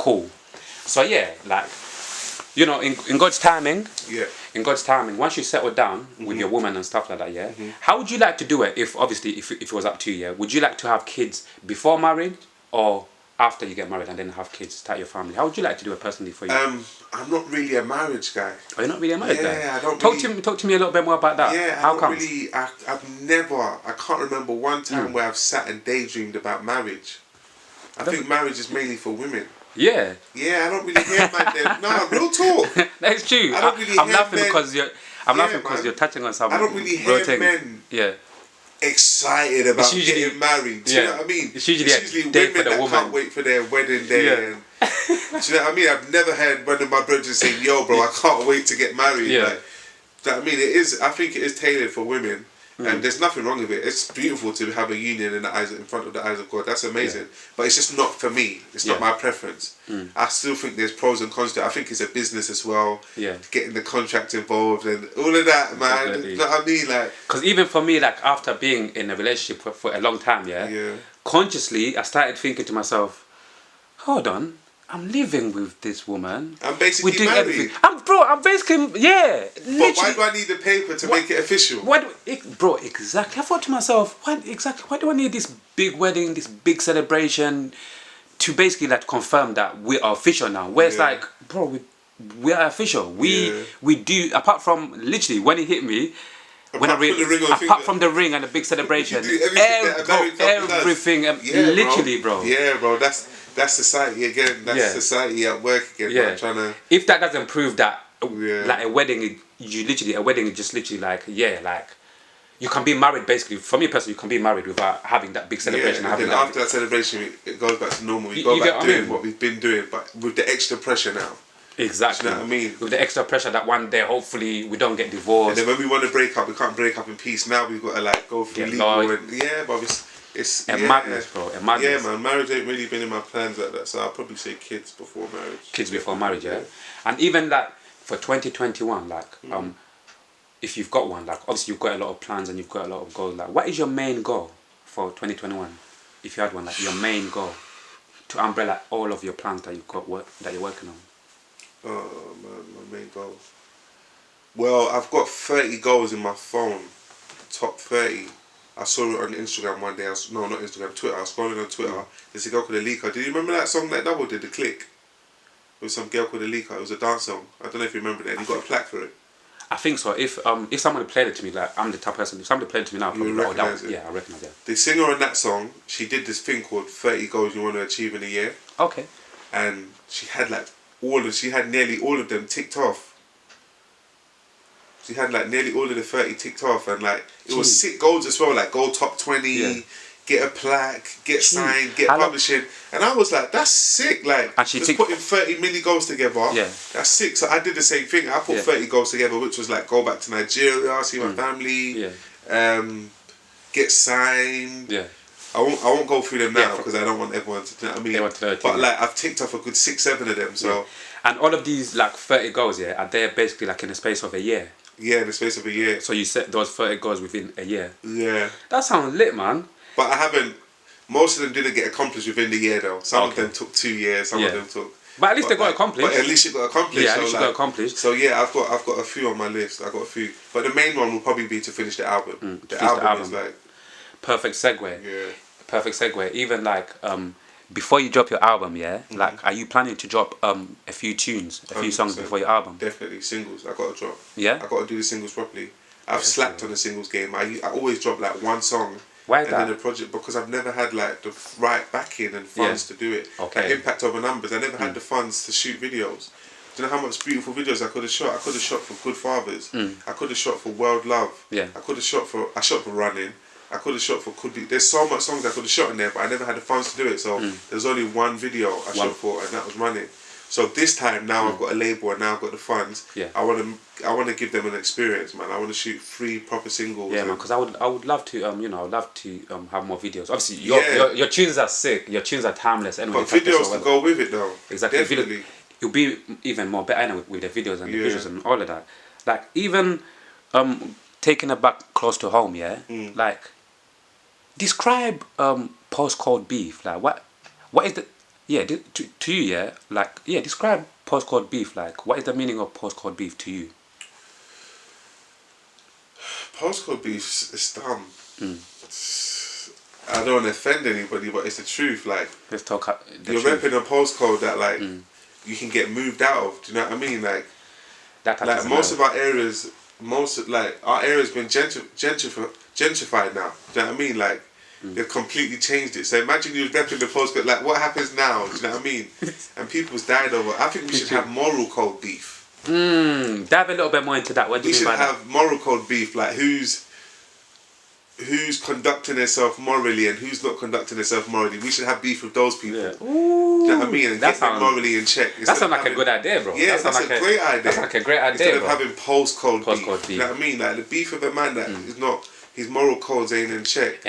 Cool. So yeah, like, you know, in God's timing. Yeah. In God's timing, once you settle down with your woman and stuff like that, yeah. How would you like to do it? If obviously, if it was up to you, yeah. Would you like to have kids before marriage or after you get married and then have kids, start your family? How would you like to do it personally for you? I'm not really a marriage guy. Oh, you're not really a marriage guy? Yeah, I don't Talk to me a little bit more about that. Yeah, How come? I can't remember one time where I've sat and daydreamed about marriage. I think marriage is mainly for women. Yeah. Yeah, I don't really hear man. No, real talk. That's true. I don't really I'm hear laughing men. because you're. I'm laughing because man. you're touching on something. I don't really hear men. Yeah. Excited about getting married. Do you know what I mean? It's usually women that can't wait for their wedding day. Yeah. And, do you know what I mean? I've never heard one of my brothers saying, "Yo, bro, I can't wait to get married." Yeah. Like, do you know what I mean? I think it is tailored for women. And there's nothing wrong with it. It's beautiful to have a union in front of the eyes of God. That's amazing. Yeah. But it's just not for me. It's not my preference. I still think there's pros and cons to it. I think it's a business as well. Yeah. Getting the contract involved and all of that, man. Definitely. You know what I mean? Like, because even for me, like after being in a relationship for a long time, consciously I started thinking to myself, hold on. I'm living with this woman. I'm basically married. Everything. I'm basically, yeah. But why do I need the paper to make it official? Bro, exactly. I thought to myself, why do I need this big wedding, this big celebration to basically like confirm that we are official now? Where it's like, bro, we are official. We do, apart from literally when it hit me, apart from the ring and the big celebration, everything, literally, bro. Yeah, bro, that's society again. That's society at work again. Yeah. Trying to. If that doesn't prove that, like a wedding, a wedding is just literally like, like, you can be married basically. For me personally, you can be married without having that big celebration. Yeah, and then after that celebration, it goes back to normal. We go back doing what we've been doing, but with the extra pressure now. Exactly. Do you know what I mean? With the extra pressure that one day, hopefully, we don't get divorced. And then when we want to break up, we can't break up in peace. Now we've got to like go through legal and but it's madness, bro. A madness. Yeah, man. Marriage ain't really been in my plans like that. So I'll probably say kids before marriage. Kids before marriage, yeah. And even like for 2021, like if you've got one, like obviously you've got a lot of plans and you've got a lot of goals. Like, what is your main goal for 2021? If you had one, like your main goal to umbrella all of your plans that you've got that you're working on. Oh man, my main goal. Well, I've got 30 goals in my phone. Top 30. I saw it on Instagram one day. Not Instagram, Twitter. I was scrolling on Twitter. There's a girl called Alika. Do you remember that song that Double did, The Click? It was some girl called Alika. It was a dance song. I don't know if you remember that. And you got a plaque for it. I think so. If someone played it to me, like I'm the type of person. If somebody played it to me now, probably recognize it. Yeah, I recognize it. The singer on that song, she did this thing called 30 goals you want to achieve in a year. Okay. And she had nearly all of them ticked off. She had like nearly all of the 30 ticked off, and like it was sick goals as well, like goal top 20, get a plaque, get signed, get publishing, and I was like, that's sick. Like, and she just putting 30 mini goals together. Yeah, that's sick. So I did the same thing. I put 30 goals together, which was like go back to Nigeria, see my family, get signed. Yeah. I won't go through them now because I don't want everyone to. You know what I mean? They want to know. But like I've ticked off a good 6-7 of them. So. And all of these like 30 goals, are they basically like in the space of a year? Yeah, in the space of a year. So you set those 30 goals within a year? Yeah. That sounds lit, man. But I haven't... Most of them didn't get accomplished within the year, though. Some of them took 2 years, some of them took... But at least they got accomplished. But at least it got accomplished. Yeah, at least it got accomplished. So yeah, I've got a few on my list. I've got a few. But the main one will probably be to finish the album. The album is like... Perfect segue. Yeah. Perfect segue. Even like... before you drop your album, like, are you planning to drop a few tunes, a few songs before your album? Definitely, singles. I got to drop. Yeah? I got to do the singles properly. I've slacked on the singles game. I always drop like one song. Why is that? And then a project, because I've never had like the right backing and funds to do it. Okay. Like, impact over numbers. I never had the funds to shoot videos. Do you know how much beautiful videos I could have shot? I could have shot for Good Fathers. I could have shot for World Love. Yeah. I shot for Running. I could have shot for There's so much songs I could have shot in there, but I never had the funds to do it. So there's only one video I shot for, and that was Running. So this time now I've got a label and now I've got the funds. Yeah. I want to give them an experience, man. I want to shoot 3 proper singles. Yeah, man. Because I would love to have more videos. Obviously, your tunes are sick. Your tunes are timeless. Anyway, but videos to go with it though. Exactly. Definitely. It'll be even more better with the videos and the visuals and all of that. Like even taking it back close to home, like. Describe Postcard Beef. Like what is the Yeah, to you, yeah, like, yeah, describe Postcard Beef. Like, what is the meaning of Postcard Beef to you? Postcode beef is dumb. Mm. I don't want to offend anybody, but it's the truth. Like, Let's talk the you're truth. repping a postcode that like you can get moved out of. Do you know what I mean? Like most of our areas, our area's been gentrified now. Do you know what I mean? Like they've completely changed it. So imagine you repping the postcode. Like, what happens now? Do you know what I mean? And people's died over. I think we should have moral code beef. Dive a little bit more into that. What do you mean by that? We should have moral code beef. Like, who's conducting themselves morally and who's not conducting themselves morally. We should have beef with those people. Yeah. Ooh, do you know what I mean? And get them morally in check. That sounds like a good idea, bro. Yeah, that's a great idea. That's like a great idea, Instead of bro. having postcode beef. You know what I mean? Like, the beef of a man that is not, his moral codes ain't in check.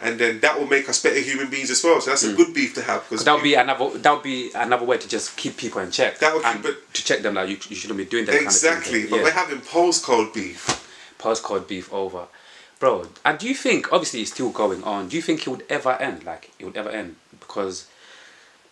And then that will make us better human beings as well. So that's a good beef to have. Because that would be another way to just keep people in check. That would keep to check them that you shouldn't be doing that. Exactly. But we're having postcode beef. Postcode beef over. Bro, and do you think, obviously it's still going on, do you think it would ever end? Like, it would ever end? Because,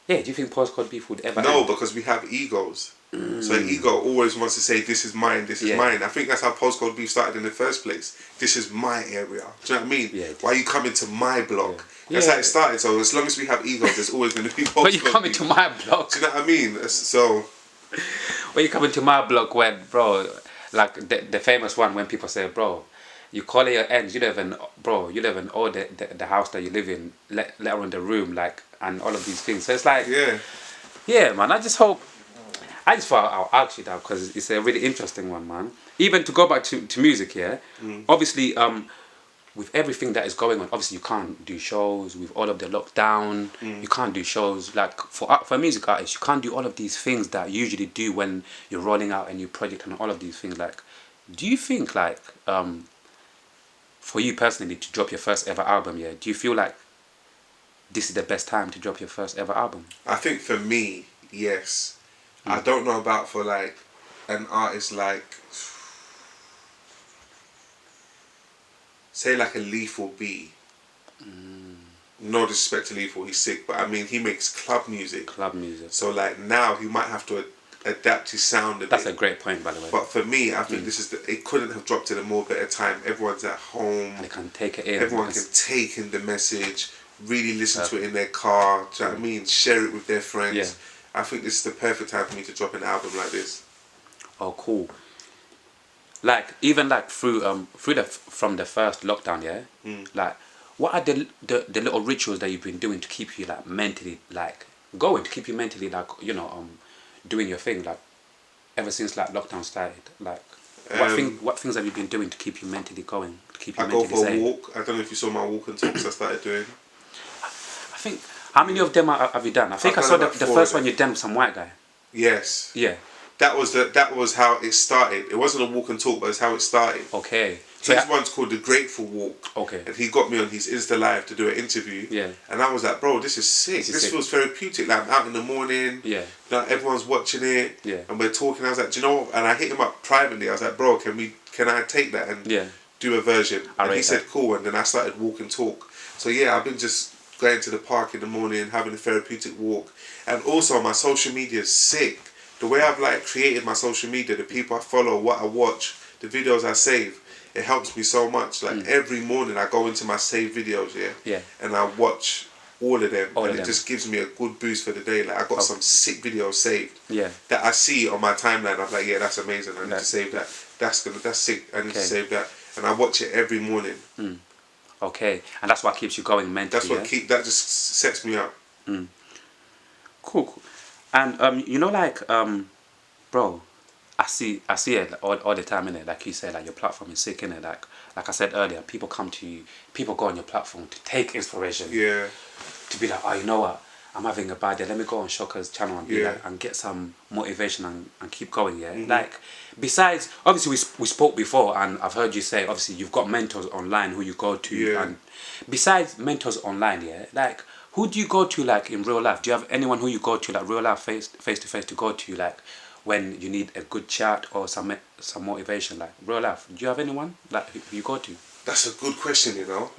yeah, do you think postcode beef would ever end? No, because we have egos. So an ego always wants to say, this is mine, this is mine. I think that's how postcode beef started in the first place. This is my area. Do you know what I mean? Yeah, why are you coming to my block? That's how it started. So as long as we have egos, there's always going to be postcode beef. Why are you coming to my block? Do you know what I mean? So... Why are you coming to my block when, bro, like the famous one when people say, bro, you call it your ends, you don't even own the house that you live in, let alone the room, like, and all of these things. So it's like, yeah, man, I just thought I'll ask you that because it's a really interesting one, man. Even to go back to music, obviously, with everything that is going on, obviously you can't do shows with all of the lockdown. You can't do shows like for a music artist. You can't do all of these things that you usually do when you're rolling out a new project and all of these things. Like, do you think like for you personally to drop your first ever album, do you feel like this is the best time to drop your first ever album? I think for me, yes. I don't know about for like an artist like, say like a Lethal B. No disrespect to Lethal, he's sick, but I mean he makes club music. So like now he might have to adapt his sound a bit. That's a great point, by the way. But for me, I think this is it couldn't have dropped at a more better time. Everyone's at home. And they can take it in. Everyone can take in the message, really listen to it in their car. Do you know what I mean? Share it with their friends. Yeah. I think this is the perfect time for me to drop an album like this. Oh, cool. Like even like from the first lockdown, like what are the little rituals that you've been doing to keep you like mentally like going, to keep you mentally like doing your thing, like ever since like lockdown started? Like what things have you been doing to keep you mentally going, to keep you mentally sane? I go for a walk. I don't know if you saw my walk and talks I started doing. I think, how many of them have you done? I think I saw the first one you done with some white guy. Yes. Yeah. That was how it started. It wasn't a walk and talk, but it's how it started. Okay. So his one's called The Grateful Walk. Okay. And he got me on his Insta Live to do an interview. Yeah. And I was like, bro, this is sick. This feels therapeutic. Like, I'm out in the morning. Yeah. Like, everyone's watching it. Yeah. And we're talking. I was like, do you know what? And I hit him up privately. I was like, bro, can I take that and do a version? And he said, cool. And then I started walk and talk. So yeah, I've been just going to the park in the morning, having a therapeutic walk. And also my social media is sick. The way I've like created my social media, the people I follow, what I watch, the videos I save, it helps me so much. Like every morning I go into my saved videos, and I watch all of them, and it just gives me a good boost for the day. Like I got some sick videos saved, that I see on my timeline. I'm like, yeah, that's amazing. I need to save that. That's sick. I need to save that, and I watch it every morning. Okay, and that's what keeps you going mentally. That just sets me up. Cool. And you know, like bro, I see it all the time, innit? Like you said, like your platform is sick, innit? Like I said earlier, people come to you, people go on your platform to take inspiration. Yeah. To be like, oh, you know what? I'm having a bad day. Let me go on Shocka's channel and be like, and get some motivation and keep going. Yeah. Like, besides, obviously we spoke before, and I've heard you say, obviously you've got mentors online who you go to, and besides mentors online, like, who do you go to like in real life? Do you have anyone who you go to like real life face to face to go to like when you need a good chat or some motivation, like real life? Do you have anyone like who you go to? That's a good question, you know.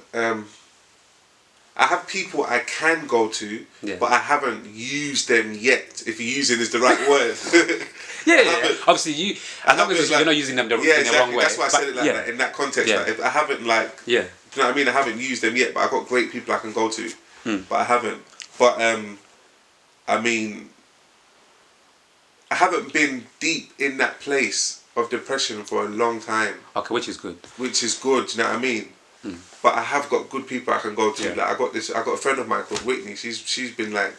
I have people I can go to, but I haven't used them yet. If using is the right word. Yeah. Obviously, as long as you're not using them in the wrong way. That's why I said it like that in that context. Like, if I haven't do you know what I mean? I haven't used them yet, but I've got great people I can go to, but I haven't. But I mean, I haven't been deep in that place of depression for a long time. Okay, which is good. Which is good. Do you know what I mean? But I have got good people I can go to. Like I got a friend of mine called Whitney. She's been like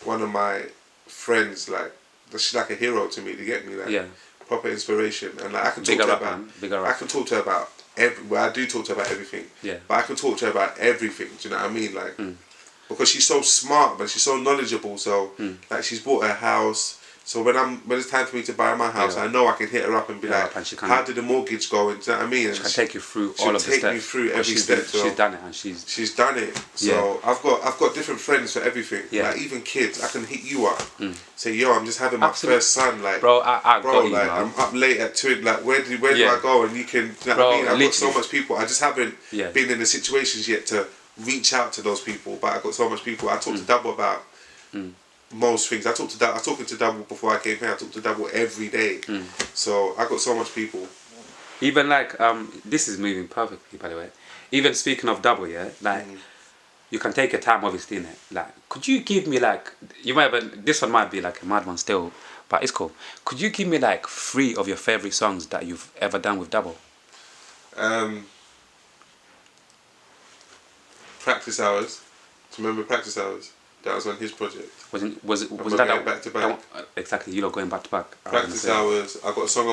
one of my friends. Like she's like a hero to me to get me like proper inspiration. And like I can talk to her about. I can talk to her about I do talk to her about everything. Yeah. But I can talk to her about everything. Do you know what I mean? Like because she's so smart, but she's so knowledgeable. So like she's bought her house. So when it's time for me to buy my house, I know I can hit her up and be like, how did the mortgage go? And do you know what I mean? And she can take you through all of the steps. She'll take me through every step. She's done it, and she's done it. So I've got different friends for everything. Yeah. Like even kids, I can hit you up. Say, yo, I'm just having my first son. Like, bro, I got you, man. I'm up late at 2. Like, where do I go? And you can, you know what I mean? I've got so much people. I just haven't been in the situations yet to reach out to those people. But I've got so much people. I talk to Double about. Most things. I was talking to Double before I came here. I talk to Double every day. So I got so much people. Even like this is moving perfectly, by the way. Even speaking of Double, like you can take your time, obviously, in it. Like, could you give me like this one might be like a mad one still, but it's cool. Could you give me like 3 of your favorite songs that you've ever done with Double? Practice Hours. Do you remember Practice Hours? That was on his project. Was that back to back? Exactly, you lot going back to back. Practice Hours. I got a song